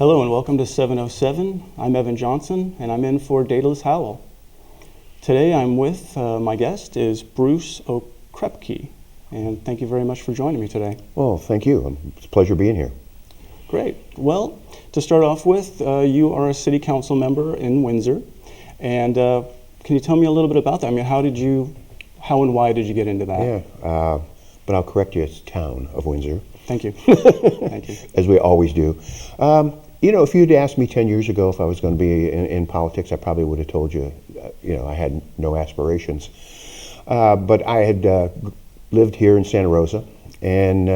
Hello and welcome to 707. I'm Evan Johnson and I'm in for Daedalus Howell. Today I'm with my guest is Bruce Okrepkie, and thank you very much for joining me today. Well, thank you. It's a pleasure being here. Great. Well, to start off with, you are a city council member in Windsor, and can you tell me a little bit about that? I mean, how and why did you get into that? Yeah, but I'll correct you, it's town of Windsor. Thank you. Thank you. As we always do. If you'd asked me 10 years ago if I was going to be in politics, I probably would have told you, I had no aspirations. But I had lived here in Santa Rosa and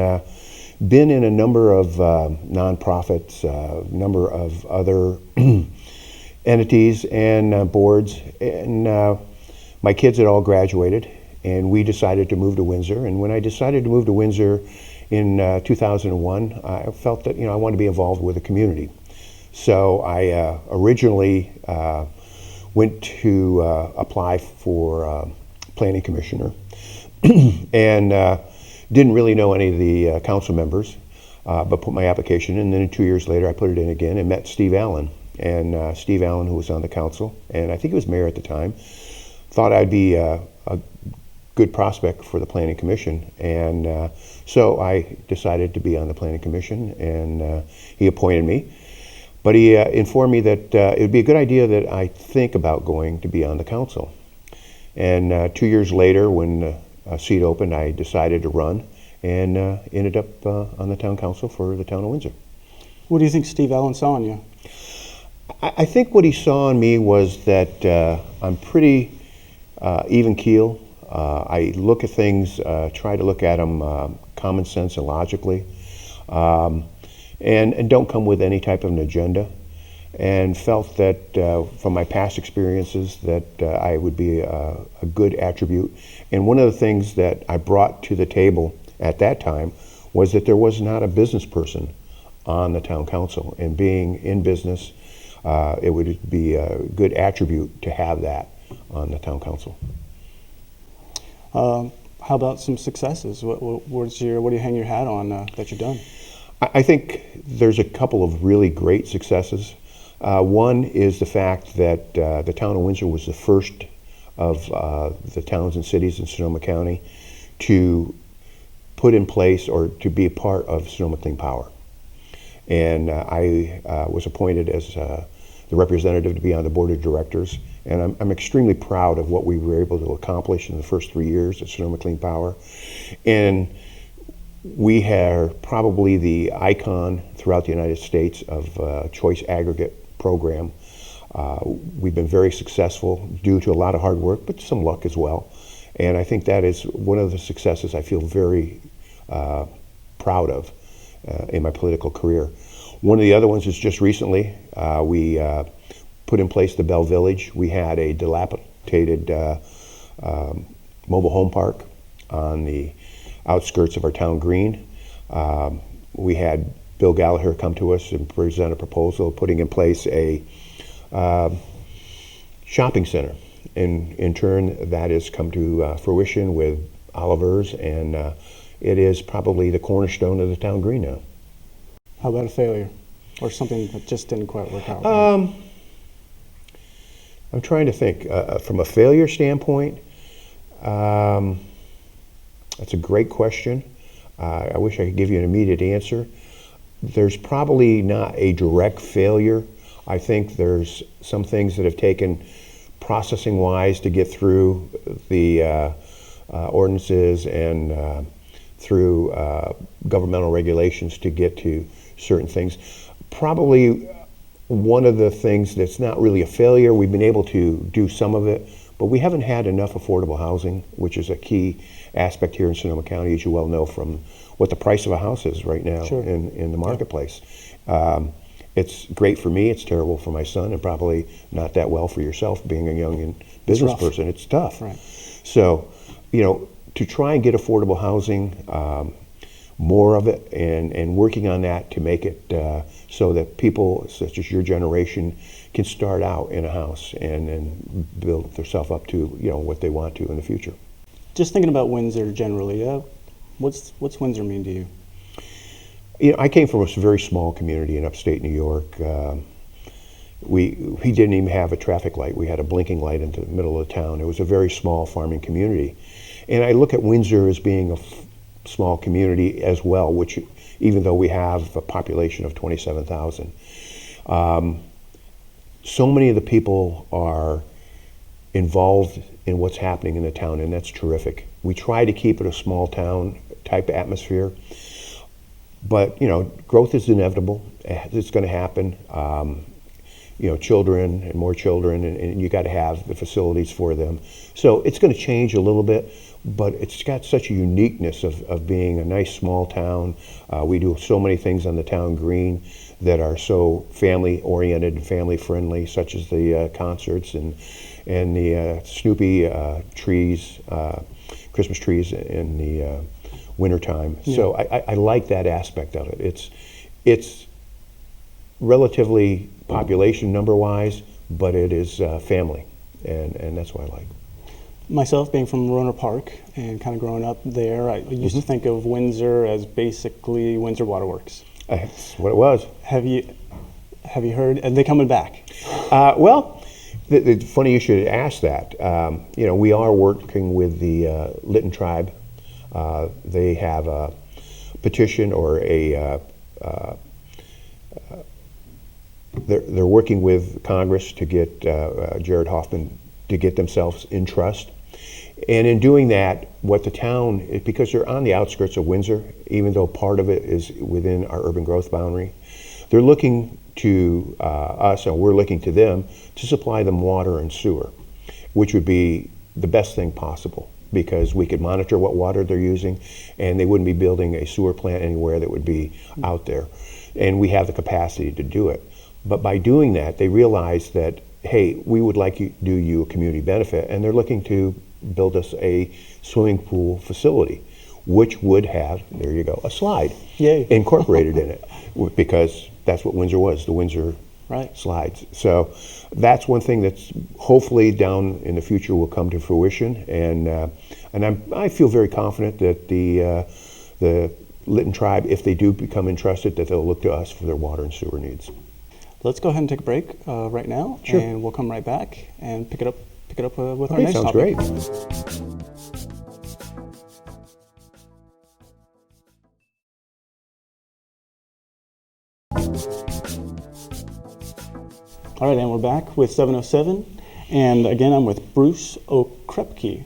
been in a number of nonprofits, a number of other entities and boards. And my kids had all graduated, and we decided to move to Windsor. And when I decided to move to Windsor in 2001, I felt that I wanted to be involved with the community. So I originally went to apply for planning commissioner and didn't really know any of the council members, but put my application in. And then 2 years later, I put it in again and met Steve Allen. And Steve Allen, who was on the council, and I think he was mayor at the time, thought I'd be a good prospect for the planning commission, and so I decided to be on the planning commission, and he appointed me. But he informed me that it would be a good idea that I think about going to be on the council. And 2 years later, when a seat opened, I decided to run, and ended up on the town council for the town of Windsor. What do you think Steve Allen saw in you? I think what he saw in me was that I'm pretty even keel. I look at things, try to look at them common sense and logically, and don't come with any type of an agenda, and felt that from my past experiences that I would be a good attribute. And one of the things that I brought to the table at that time was that there was not a business person on the town council, and being in business, it would be a good attribute to have that on the town council. How about some successes? What do you hang your hat on that you've done? I think there's a couple of really great successes. One is the fact that the town of Windsor was the first of the towns and cities in Sonoma County to put in place or to be a part of Sonoma Clean Power. And I was appointed as the representative to be on the board of directors. And I'm extremely proud of what we were able to accomplish in the first 3 years at Sonoma Clean Power. And we are probably the icon throughout the United States of choice aggregate program. We've been very successful due to a lot of hard work, but some luck as well. And I think that is one of the successes I feel very proud of in my political career. One of the other ones is just recently, we put in place the Bell Village. We had a dilapidated mobile home park on the outskirts of our town green. We had Bill Gallagher come to us and present a proposal putting in place a shopping center. And in turn, that has come to fruition with Oliver's, and it is probably the cornerstone of the town green now. How about a failure, or something that just didn't quite work out? I'm trying to think. From a failure standpoint, that's a great question. I wish I could give you an immediate answer. There's probably not a direct failure. I think there's some things that have taken processing-wise to get through the ordinances and through governmental regulations to get to certain things. Probably one of the things that's not really a failure, we've been able to do some of it, but we haven't had enough affordable housing, which is a key aspect here in Sonoma County, as you well know from what the price of a house is right now. Sure. in the marketplace. It's great for me, it's terrible for my son, and probably not that well for yourself being a young business person. It's tough. Right. So, to try and get affordable housing, more of it, and working on that to make it so that people such as your generation can start out in a house and build themselves up to what they want to in the future. Just thinking about Windsor generally, what's Windsor mean to you? I came from a very small community in upstate New York. We didn't even have a traffic light. We had a blinking light into the middle of the town. It was a very small farming community. And I look at Windsor as being a small community as well, which even though we have a population of 27,000. So many of the people are involved in what's happening in the town, and that's terrific. We try to keep it a small town type atmosphere, but growth is inevitable. It's going to happen. Children and more children, and you got to have the facilities for them. So it's going to change a little bit, but it's got such a uniqueness of being a nice small town. We do so many things on the town green that are so family oriented and family friendly, such as the concerts and the Snoopy trees, Christmas trees in the wintertime. Yeah. So I like that aspect of it. It's relatively population number wise, but it is family, and that's what I like. Myself, being from Rohnert Park and kind of growing up there, I used to think of Windsor as basically Windsor Waterworks. That's what it was. Have you heard? Are they coming back? Well, the funny you should ask that. We are working with the Linton Tribe. They have a petition or they're working with Congress to get Jared Hoffman to get themselves in trust. And in doing that, what the town, because they're on the outskirts of Windsor, even though part of it is within our urban growth boundary, they're looking to us, and we're looking to them, to supply them water and sewer, which would be the best thing possible, because we could monitor what water they're using, and they wouldn't be building a sewer plant anywhere that would be out there. And we have the capacity to do it. But by doing that, they realize that, hey, we would like to do you a community benefit, and they're looking to build us a swimming pool facility, which would have, there you go, a slide. Yay. Incorporated in it, because that's what Windsor was, the Windsor slides. So that's one thing that's hopefully down in the future will come to fruition, and I feel very confident that the Linton Tribe, if they do become entrusted, that they'll look to us for their water and sewer needs. Let's go ahead and take a break right now, sure. And we'll come right back and pick it up with our Okay, next sounds topic. Great. All right, and we're back with 707, and again, I'm with Bruce Okrepkie.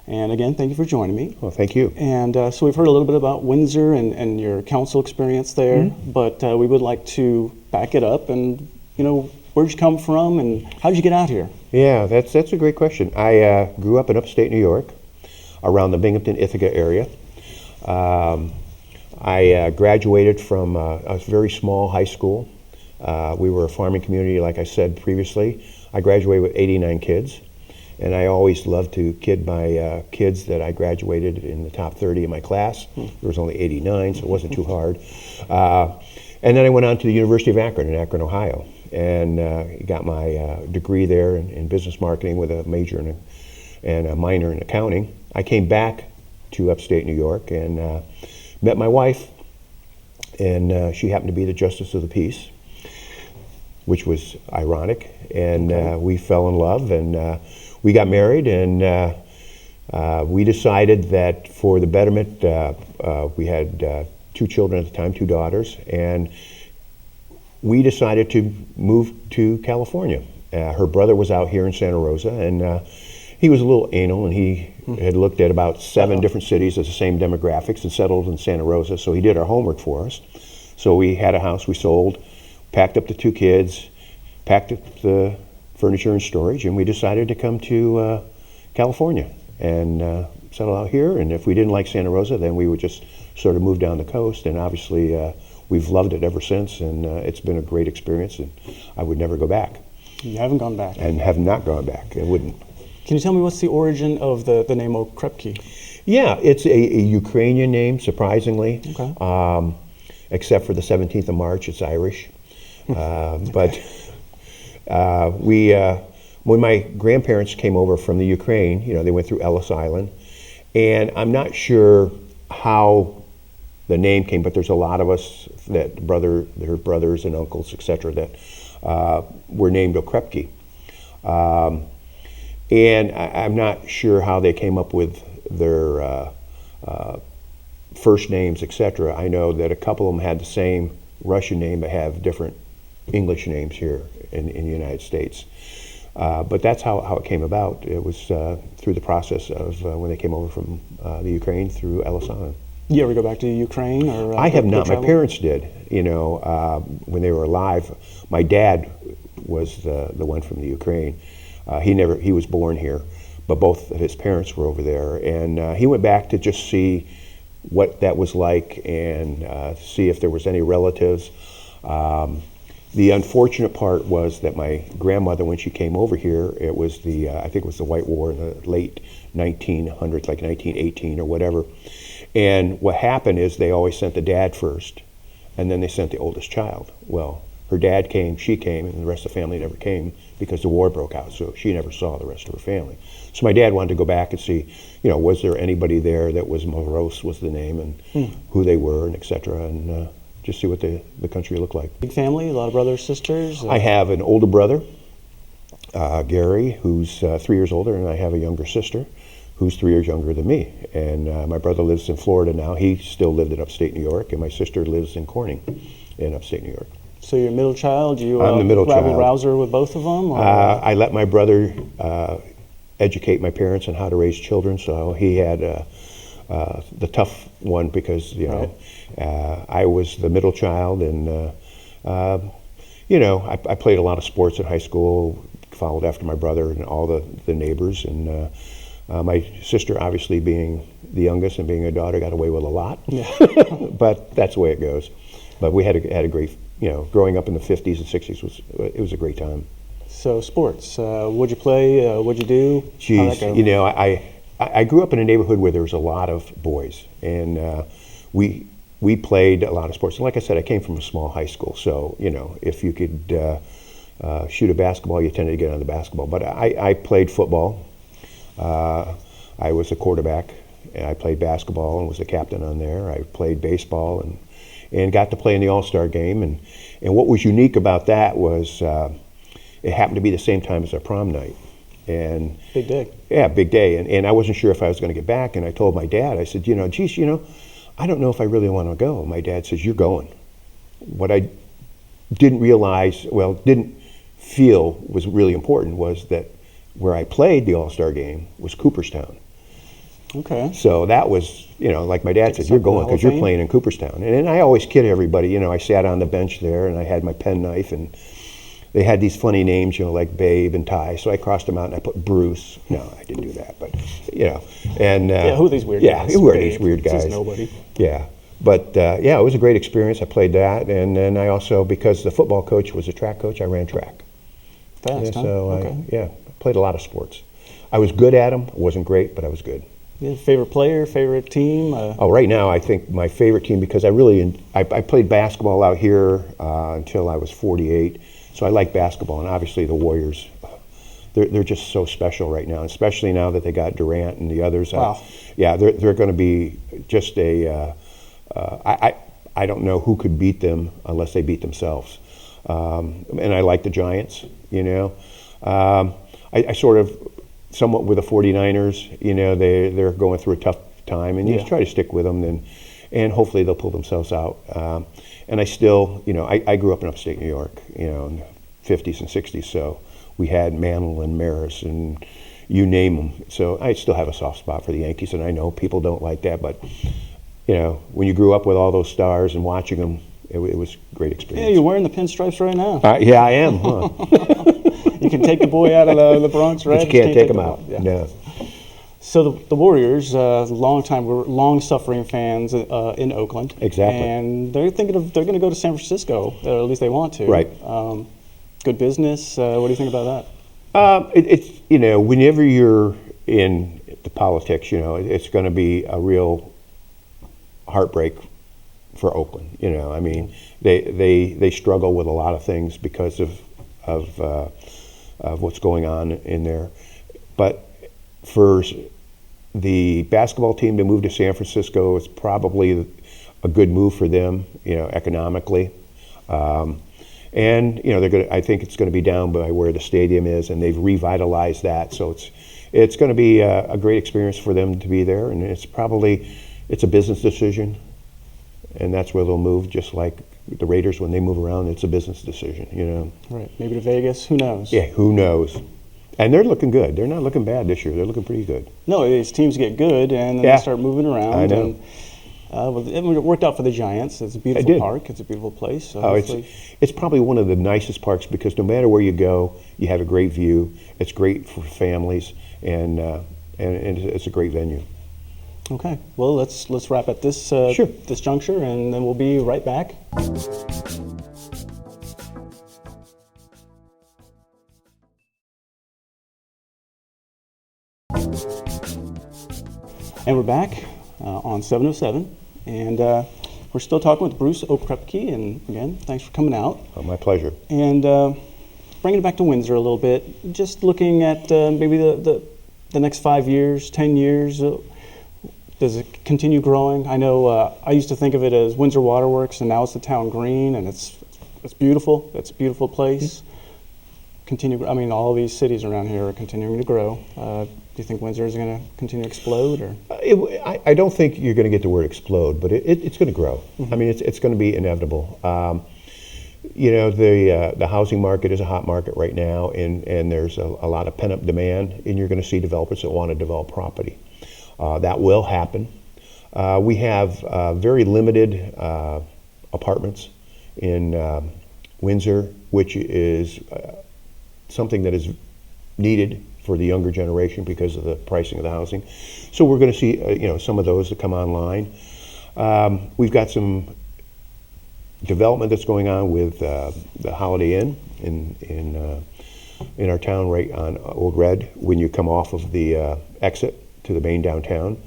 And again, thank you for joining me. Well, thank you. And so we've heard a little bit about Windsor and your council experience there, but we would like to back it up and, where'd you come from and how did you get out here? Yeah, that's a great question. I grew up in upstate New York, around the Binghamton, Ithaca area. I graduated from a very small high school. We were a farming community, like I said previously. I graduated with 89 kids, and I always loved to kid my kids that I graduated in the top 30 in my class. There was only 89, so it wasn't too hard. And then I went on to the University of Akron in Akron, Ohio, and got my degree there in business marketing with a major and a minor in accounting. I came back to upstate New York and met my wife, and she happened to be the Justice of the Peace, which was ironic, and we fell in love, and we got married, and we decided that for the betterment, we had 2 children at the time, 2 daughters, and we decided to move to California. Her brother was out here in Santa Rosa, and he was a little anal, and he had looked at about 7 different cities of the same demographics and settled in Santa Rosa, so he did our homework for us. So we had a house we sold, packed up the 2 kids, packed up the furniture and storage, and we decided to come to California and settle out here. And if we didn't like Santa Rosa, then we would just sort of move down the coast. And obviously, we've loved it ever since, and it's been a great experience, and I would never go back. You haven't gone back? And have not gone back. I wouldn't. Can you tell me what's the origin of the name Okrepkie? Yeah, it's a Ukrainian name, surprisingly. Okay. Except for the 17th of March, it's Irish. But when my grandparents came over from the Ukraine, they went through Ellis Island, and I'm not sure how the name came, but there's a lot of us that their brothers and uncles, etc., that were named Okrepkie. And I'm not sure how they came up with their first names, etc. I know that a couple of them had the same Russian name, but have different English names here in the United States. But that's how it came about. It was through the process of when they came over from the Ukraine through Ellis Island. You ever go back to Ukraine? Or I have not. My parents did. You know, when they were alive. My dad was the one from the Ukraine. He was born here, but both of his parents were over there, and he went back to just see what that was like and see if there was any relatives. The unfortunate part was that my grandmother, when she came over here, it was I think it was the White War in the late 1900s, like 1918 or whatever. And what happened is they always sent the dad first, and then they sent the oldest child. Well, her dad came, she came, and the rest of the family never came because the war broke out, so she never saw the rest of her family. So my dad wanted to go back and see, you know, was there anybody there that was Moros was the name, and who they were, and et cetera, and just see what the country looked like. Big family, a lot of brothers, sisters? I have an older brother, Gary, who's 3 years older, and I have a younger sister who's 3 years younger than me. And my brother lives in Florida now. He still lived in upstate New York, and my sister lives in Corning in upstate New York. So you're a middle child? I'm the middle child. Rouser with both of them? I let my brother educate my parents on how to raise children, so he had the tough one because, you know, I was the middle child, and, you know, I played a lot of sports in high school, followed after my brother and all the neighbors, and my sister, obviously being the youngest and being a daughter, got away with a lot, but that's the way it goes. But we had a great, you know, growing up in the 50s and 60s was a great time. So sports, what'd you play? What'd you do? Geez, you know, I grew up in a neighborhood where there was a lot of boys, and we played a lot of sports. And like I said, I came from a small high school, so, you know, if you could shoot a basketball, you tended to get on the basketball. But I played football. I was a quarterback, and I played basketball and was the captain on there. I played baseball and got to play in the All-Star game. And what was unique about that was it happened to be the same time as our prom night. And big day. Yeah, big day. And I wasn't sure if I was going to get back. And I told my dad, I said, you know, geez, you know, I don't know if I really want to go. My dad says, you're going. What I didn't realize, well, didn't feel was really important was that where I played the All-Star game was Cooperstown. Okay. So that was, you know, like my dad said, you're going because you're playing in Cooperstown. And I always kid everybody, you know, I sat on the bench there and I had my penknife, and they had these funny names, you know, like Babe and Ty. So I crossed them out and I put Bruce. No, I didn't do that, but, you know. And who are these weird guys? Yeah, who are these weird guys? Just nobody. Yeah. But, yeah, it was a great experience. I played that. And then I also, because the football coach was a track coach, I ran track. Fast, huh? So, okay. I played a lot of sports. I was good at them. I wasn't great, but I was good. Yeah, favorite player, favorite team? Right now, I think my favorite team, because I played basketball out here until I was 48, so I like basketball, and obviously the Warriors, they're just so special right now, especially now that they got Durant and the others. Wow. Yeah, they're going to be just I don't know who could beat them unless they beat themselves. And I like the Giants, you know. I sort of, somewhat with the 49ers, you know, they're going through a tough time, and you just try to stick with them, and hopefully they'll pull themselves out. And I still, you know, I grew up in upstate New York, you know, in the 50s and 60s, so we had Mantle and Maris and you name them. So I still have a soft spot for the Yankees, and I know people don't like that, but, you know, when you grew up with all those stars and watching them, it was a great experience. Yeah, you're wearing the pinstripes right now. Yeah, I am, huh? You can take the boy out of the Bronx, right? But you can't take him out. Yeah. No. So the Warriors, we're long-suffering fans in Oakland. Exactly. And they're going to go to San Francisco, or at least they want to. Right. Good business. What do you think about that? It's, you know, whenever you're in the politics, you know, it's going to be a real heartbreak for Oakland. You know, I mean, they struggle with a lot of things because of what's going on in there. But for the basketball team to move to San Francisco is probably a good move for them, economically. And I think it's going to be down by where the stadium is, and they've revitalized that. So it's going to be a great experience for them to be there, and it's a business decision, and that's where they'll move. Just like the Raiders, when they move around, it's a business decision. Right. Maybe to Vegas. Who knows? Yeah, who knows? And they're looking good. They're not looking bad this year. They're looking pretty good. No, these teams get good, and then they start moving around. I know. And it worked out for the Giants. It's a beautiful park. It's a beautiful place. So it's probably one of the nicest parks because no matter where you go, you have a great view. It's great for families, and it's a great venue. Okay. Well, let's wrap at this this juncture, and then we'll be right back. And we're back on 707, and we're still talking with Bruce Okrepkie, and again, thanks for coming out. Oh, my pleasure. And bringing it back to Windsor a little bit, just looking at maybe the next 5 years, 10 years, does it continue growing? I know I used to think of it as Windsor Waterworks, and now it's the town green, and it's beautiful. It's a beautiful place. All of these cities around here are continuing to grow. Do you think Windsor is going to continue to explode? Or I don't think you're going to get the word explode, but it's going to grow. Mm-hmm. I mean, it's going to be inevitable. The housing market is a hot market right now, and there's a lot of pent-up demand, and you're going to see developers that want to develop property. That will happen. We have very limited apartments in Windsor, which is something that is needed for the younger generation because of the pricing of the housing. So we're going to see some of those that come online. We've got some development that's going on with the Holiday Inn in our town, right on Old Red when you come off of the exit to the main downtown.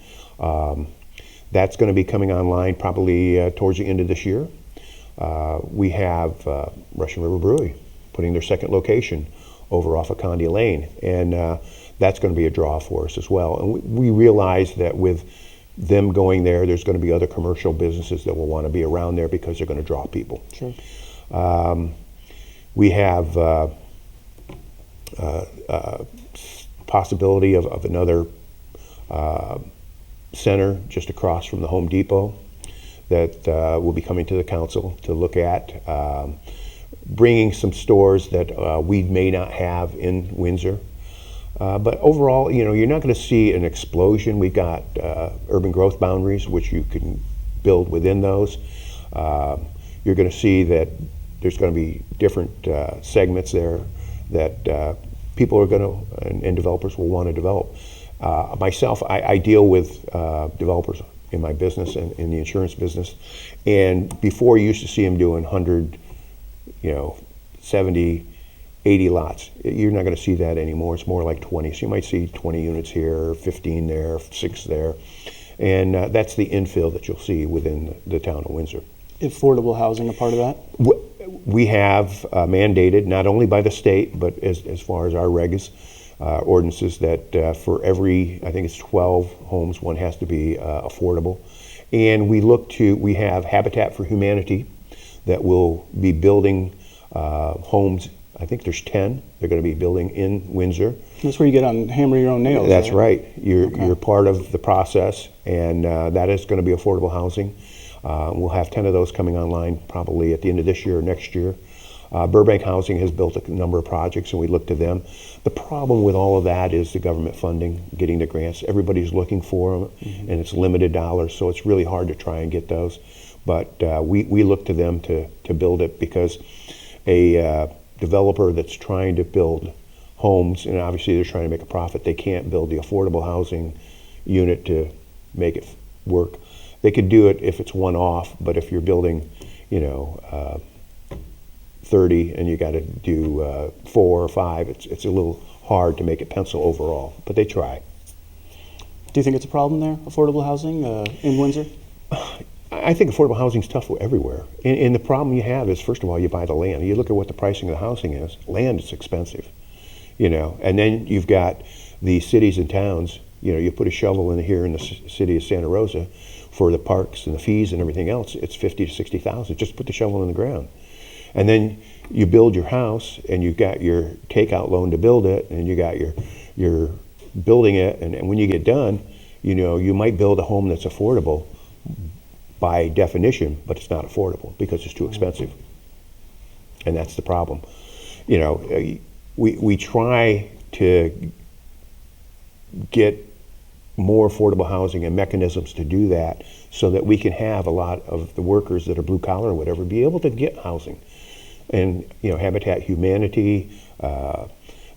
That's going to be coming online probably towards the end of this year. We have Russian River Brewery putting their second location over off of Condy Lane, and that's going to be a draw for us as well. And we realize that with them going there, there's going to be other commercial businesses that will want to be around there because they're going to draw people. Sure. We have possibility of another center just across from the Home Depot that will be coming to the council to look at. Bringing some stores that we may not have in Windsor. But overall, you're not going to see an explosion. We've got urban growth boundaries, which you can build within those. You're going to see that there's going to be different segments there that people are going to, and developers will want to develop. Myself, I deal with developers in my business and in the insurance business. And before you used to see them doing 100, 70, 80 lots. You're not going to see that anymore. It's more like 20. So you might see 20 units here, 15 there, 6 there. And that's the infill that you'll see within the town of Windsor. Affordable housing a part of that? We have mandated, not only by the state, but as far as our regs, ordinances, that for every, I think it's 12 homes, one has to be affordable. And we have Habitat for Humanity that will be building homes. I think there's 10 they're going to be building in Windsor. That's where you get on hammer your own nails. That's right. You're part of the process, and that is going to be affordable housing. We'll have 10 of those coming online probably at the end of this year or next year. Burbank Housing has built a number of projects, and we look to them. The problem with all of that is the government funding, getting the grants. Everybody's looking for them, and it's limited dollars, so it's really hard to try and get those. But we look to them to build it, because a developer that's trying to build homes, and obviously they're trying to make a profit, they can't build the affordable housing unit to make it work. They could do it if it's one-off, but if you're building, 30 and you got to do 4 or 5, it's a little hard to make it pencil overall, but they try. Do you think it's a problem there, affordable housing in Windsor? I think affordable housing is tough everywhere. And the problem you have is, first of all, you buy the land. You look at what the pricing of the housing is. Land is expensive, And then you've got the cities and towns. You put a shovel in here in the city of Santa Rosa for the parks and the fees and everything else, it's 50 to 60,000. Just put the shovel in the ground. And then you build your house, and you got your takeout loan to build it, and you got your building it, and when you get done, you might build a home that's affordable by definition, but it's not affordable because it's too expensive. And that's the problem. We try to get more affordable housing and mechanisms to do that so that we can have a lot of the workers that are blue collar or whatever be able to get housing. And Habitat Humanity,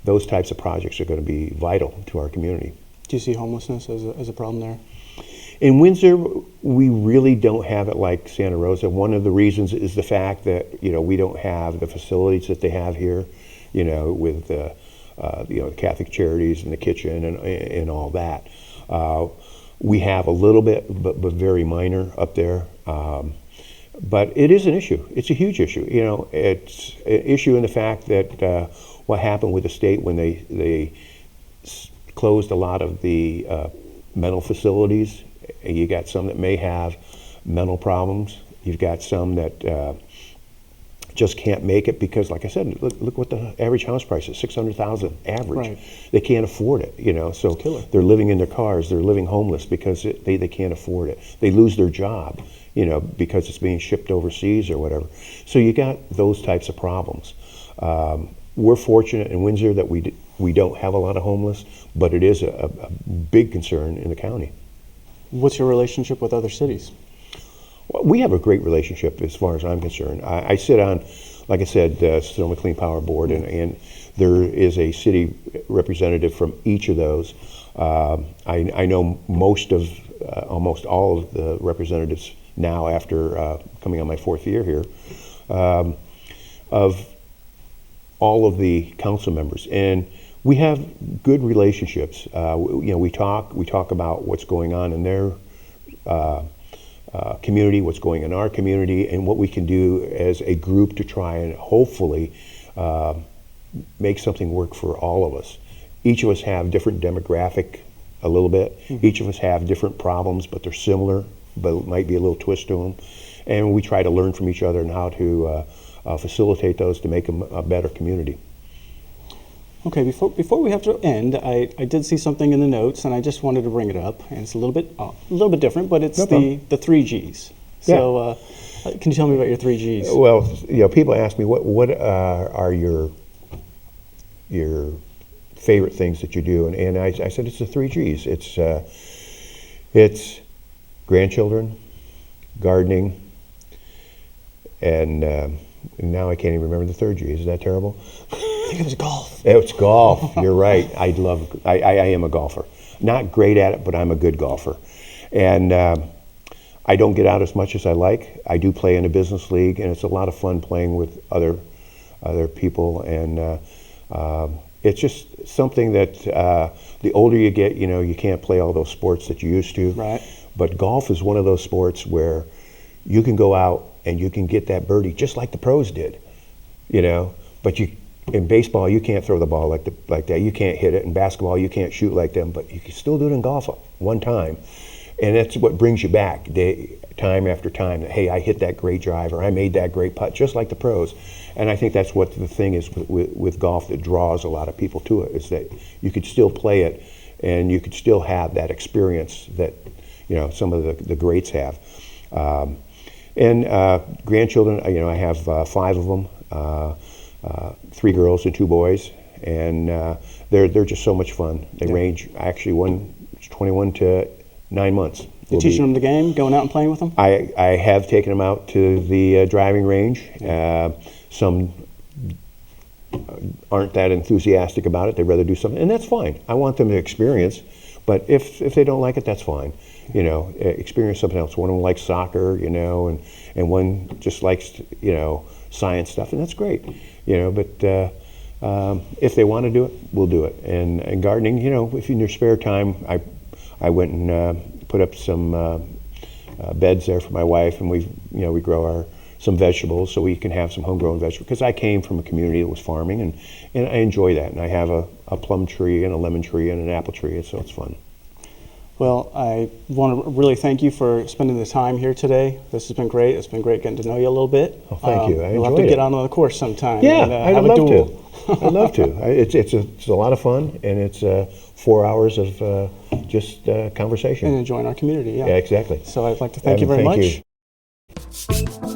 those types of projects are going to be vital to our community. Do you see homelessness as a problem there? In Windsor, we really don't have it like Santa Rosa. One of the reasons is the fact that we don't have the facilities that they have here, with the Catholic Charities and the kitchen and all that. We have a little bit, but very minor up there. But it is an issue. It's a huge issue. It's an issue in the fact that what happened with the state when they closed a lot of the mental facilities. You got some that may have mental problems. You've got some that just can't make it because, like I said, look what the average house price is, $600,000 average. Right. They can't afford it, so they're living in their cars. They're living homeless because they can't afford it. They lose their job, because it's being shipped overseas or whatever. So you got those types of problems. We're fortunate in Windsor that we don't have a lot of homeless, but it is a big concern in the county. What's your relationship with other cities? Well, we have a great relationship as far as I'm concerned. I sit on, like I said, Sonoma Clean Power Board, and there is a city representative from each of those. I know almost all of the representatives now after coming on my 4th year here, of all of the council members, and we have good relationships. We talk about what's going on in their community, what's going on in our community, and what we can do as a group to try and hopefully make something work for all of us. Each of us have different demographic a little bit. Mm-hmm. Each of us have different problems, but they're similar, but it might be a little twist to them. And we try to learn from each other and how to facilitate those to make them a better community. Okay, before we have to end, I did see something in the notes, and I just wanted to bring it up. And it's a little bit different, but it's the 3 Gs. So, can you tell me about your 3 Gs? Well, people ask me what are your favorite things that you do, and I said it's the 3 Gs. It's grandchildren, gardening, and now I can't even remember the 3rd G. Is that terrible? I think it was golf. It's golf. You're right. I am a golfer. Not great at it, but I'm a good golfer. And I don't get out as much as I like. I do play in a business league, and it's a lot of fun playing with other people. And it's just something that the older you get, you can't play all those sports that you used to. Right. But golf is one of those sports where you can go out and you can get that birdie just like the pros did, But in baseball, you can't throw the ball like that. You can't hit it. In basketball, you can't shoot like them. But you can still do it in golf one time, and that's what brings you back time after time. That, hey, I hit that great drive, or I made that great putt, just like the pros. And I think that's what the thing is with golf that draws a lot of people to it, is that you could still play it, and you could still have that experience that some of the greats have. And grandchildren, I have 5 of them, 3 girls and 2 boys, and they're just so much fun. They range, actually, one is 21 to 9 months. You're teaching them the game, going out and playing with them? I have taken them out to the driving range. Some aren't that enthusiastic about it. They'd rather do something, and that's fine. I want them to experience, but if they don't like it, that's fine. Experience something else. One of them likes soccer, and one just likes, science stuff, and that's great. But if they want to do it, we'll do it. And gardening, if in your spare time, I went and put up some beds there for my wife, and we grow some vegetables so we can have some homegrown vegetables. Because I came from a community that was farming, and I enjoy that. And I have a plum tree and a lemon tree and an apple tree, so it's fun. Well, I want to really thank you for spending the time here today. This has been great. It's been great getting to know you a little bit. Oh, thank you. I We'll have enjoyed to get it. on the course sometime. Yeah, and, I'd have a love duel. to. I'd love to. It's a lot of fun, and it's 4 hours of just conversation. And enjoying our community. Yeah. Yeah, exactly. So I'd like to thank you Evan, very thank much. you.